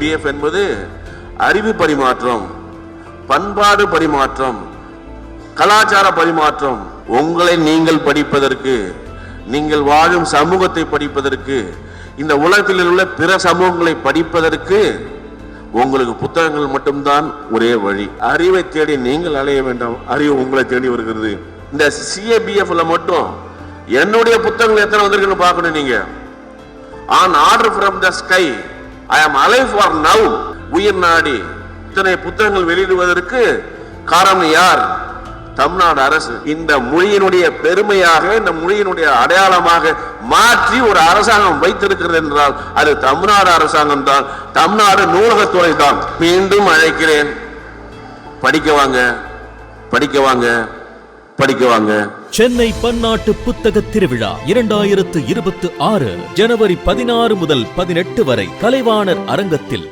CABF என்பது அறிவு பரிமாற்றம், பண்பாடு பரிமாற்றம், கலாச்சார பரிமாற்றம். உங்களை நீங்கள் படிப்பதற்கு, நீங்கள் வாழும் சமூகத்தை படிப்பதற்கு, இந்த உலகத்தில் உள்ள பிற சமூகங்களை படிப்பதற்கு உங்களுக்கு புத்தகங்கள் மட்டும்தான் ஒரே வழி. அறிவை தேடி நீங்கள் அலைய வேண்டாம், அறிவு உங்களை தேடி வருகிறது. இந்த CABFல மட்டும் என்னுடைய புத்தகங்கள் எத்தனை வந்திருக்குன்னு பார்க்கணும். நீங்க on order from the sky, I am alive for now, உயிர் நாடி. இத்தனை புத்தகங்கள் வெளியிடுவதற்கு காரணம் யார்? தமிழ்நாடு அரசு. இந்த மொழியினுடைய பெருமையாக, இந்த மொழியினுடைய அடையாளமாக மாற்றி ஒரு அரசாங்கம் வைத்திருக்கிறது என்றால் அது தமிழ்நாடு அரசாங்கம் தான், தமிழ்நாடு நூலகத்துறை தான். மீண்டும் அழைக்கிறேன், படிக்க வாங்க, படிக்க வாங்க, படிக்க வாங்க. சென்னை பன்னாட்டு புத்தக திருவிழா 2026 ஜனவரி 16 முதல் 18 வரை கலைவாணர் அரங்கத்தில்